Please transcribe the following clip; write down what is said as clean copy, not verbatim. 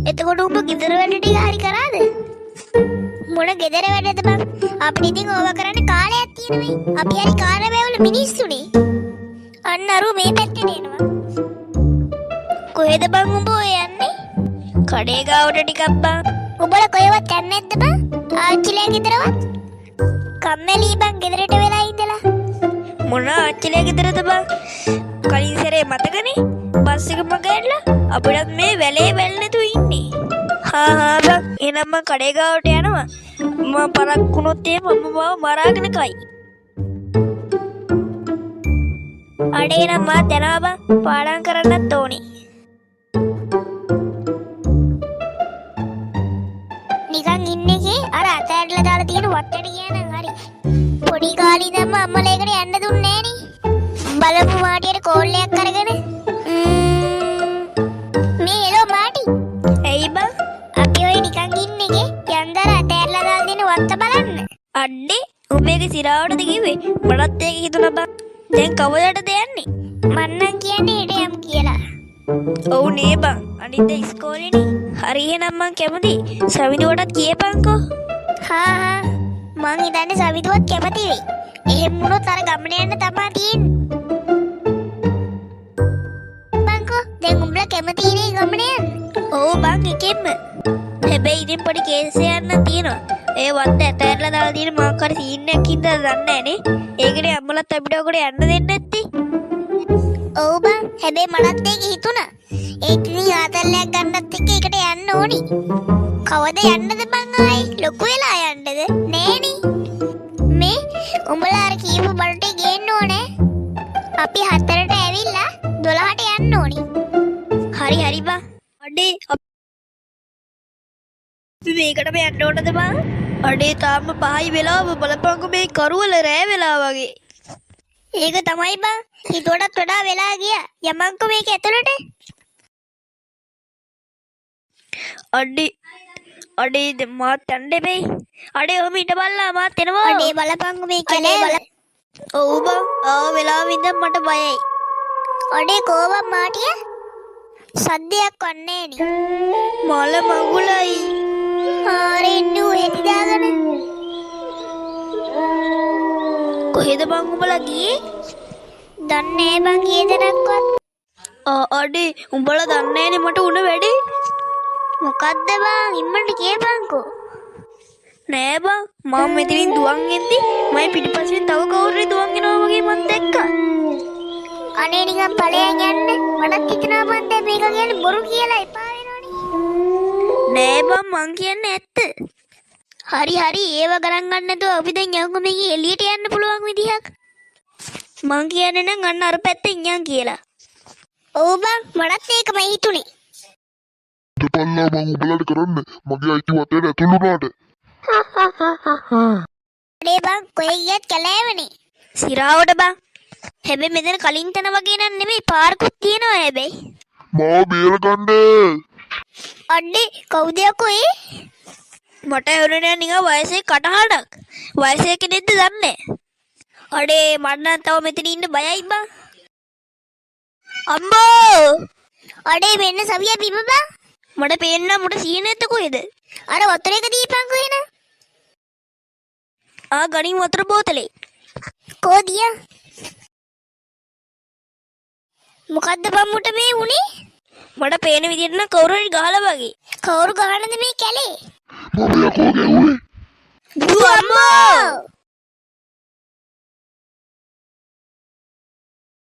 එතකොට උඹ ගෙදර වැඩ ටික හරි කරාද? මොන ගෙදර වැඩද බං? අපිට ඉතින් ඕවා කරන්න කාලයක් තියෙනවයි. අපි හරි කාර්යවල මිනිස්සුනේ. අන්න අරු මේ පැත්තට එනවා. කොහෙද බං උඹ ඔය යන්නේ? කඩේ ගාවට ටිකක් බං. උඹලා කොහෙවත් යන්නේ නැද්ද බං? ආච්චිලා ගෙදරවත්? කම්මැලි බං ගෙදරට වෙලා ඉඳලා. මොන ආච්චිලා ගෙදරද බං? කලින් සැරේ මතකනේ? බස් එක මගහැරලා අපිටත් මේ වැලේ වැල් නැතුව ඉන්නේ. හා බං එහෙනම් මං කඩේ ගාවට යනවා. මම පරක් වුණොත් එහෙම මම මාව මරාගෙන කයි. අඩේ නම් මාත් යනවා බං. පාඩම් කරන්නත් ඕනේ. නිකන් ඉන්නේ අර අතෑරලා දාලා තියෙන වට්ටට කියනනම් හරි. පොඩි කාලේ ඉඳන්ම අම්මලා ඒකට යන්න දුන්නේ නෑනේ. බලමු මාටියට කෝල් එකක් අරගෙන. මේ හෙලෝ මාටි. එයි බං. අපි ඔය නිකන් ඉන්නේ යන්දර අතෑරලා දාලා දෙන වත්ත බලන්න. අඩේ උඹේගේ සිරාවටද කිව්වේ? මටත් ඒක හිතුණා බං. දැන් කවදටද යන්නේ? මන්නම් කියන්නේ හෙට යමු කියලා. ඔව් නේ බං. අනිත් ඉස්කෝලේනේ. හරි එහෙනම් මං කැමති. සවිදුවටත් කියපන්කෝ. හා මං හිතන්නේ සවිදුවත් කැමති වෙයි. එහෙම වුණොත් අර ගමන යන්න තමයි තියෙන්නේ. බංකෝ දැන් උඹලා කැමති නේ ගමන යන්න? ඔව් බං එකෙන්ම. හැබැයි ඉතින් පොඩි කේස් එකක් තියෙනවා. ඒ වත්ත ඇතැරලා දාලා තියෙන මොකක් හරි සීන් එකක් ඉඳලා දන්නේ නැහනේ. ඒකනේ අම්මලත් අපිට ඔකට යන්න දෙන්නේ නැත්තේ. ඔව් බං හැබැයි මටත් ඒක හිතුණා. ඒක ඉතින් ආතල්ලයක් ගන්නත් එක්ක ඒකට යන්න ඕනි. කවද යන්නද බං ආයි? ලොකු වෙලා යන්නද? නෑනේ. මේ උඹලා අර කීපු බඩට ගේන්න ඕනේ. අපි 4ට ඇවිල්ලා 12ට යන්න ඕනි. හරි හරි බං. අඩේ අපි මේකටම යන්න ඕනද බං? අඩේ තාම 5යි වෙලාව බලපංකෝ මේ කරුවල රෑ වෙලා වගේ. ඒක තමයි බං. හිතුවටත් වඩා වෙලා ගියා. යමංකෝ මේක ඇතුළට. අඩේ මාත් යන්න දෙපෙයි. අඩේ ඔහම ඉඳ බලලා මාත් එනවා. අඩේ බලපංකෝ මේ කැලේ බල. ඔව් බං. වෙලාව ඉඳන් මට බයයි. අඩේ කොහොම මාටිය? සද්දයක් වන්නේ නේ. මල මගුලයි. ආරෙන්නු හෙටි දාගෙන. කොහෙද බං උඹලා ගියේ? දන්නේ බං කී දෙනෙක්වත්. අඩේ උඹලා දන්නේ නැනේ මට උන වැඩේ. මොකද්ද බං ඉම්මන්ට කියපන්කෝ. නෑ බං මම මෙතනින් දුවන් එද්දි මම පිටිපස්සෙන් තව කවුරුරි දුවන් එනවා වගේ මං දැක්කා. අනේ නිකන් ඵලයන් යන්න මටත් හිතනවා මං දැන් මේක කියන්නේ බොරු කියලා එපා වෙනවනේ. නෑ බං මං කියන්නේ ඇත්ත. හරි ඒව ගණන් ගන්න නැතුව අපි දැන් යමු මේකේ එළියට යන්න පුළුවන් විදිහක්. මං කියන්නේ නම් අන්න අර පැත්තෙන් යන් කියලා. ඔව් බං මටත් ඒකමයි හිතුනේ. දෙපල්ලා මං උඹලට කරන්න මගේ අයිති වටේට ඇතුළු වුණාට. අනේ බං කොහෙ ගියත් කැලෑවනේ. සිරාවට බං. හැබැයි මෙතන කලින් තැන වගේ නන් නෙමෙයි පාර්කුත් තියෙනවා හැබැයි. මාව බේරගන්න. අඩේ කවුද යකෝ ඒ? මට ඇහුනේ නිකන් වයසේ කටහඬක්. වයසේ කෙනෙක්ද දන්නේ. අඩේ මට නම් තව මෙතන ඉන්න බයයි බං. අම්බෝ! අඩේ මෙන්න සවිය බිම බං. මට පේන්න මුට සීන නැත්ද කොහෙද? අර වතුර එක දීපන්කෝ එන. ගණින් වතුර බෝතලේ. කොදියා? මොකද්ද බම්මුට මේ උනේ? මට පේන විදිහට නම් කවුරු හරි ගහලා වගේ. කවුරු ගහනද මේ කැලේ? මම යකෝ ගැව්වේ. අම්මෝ!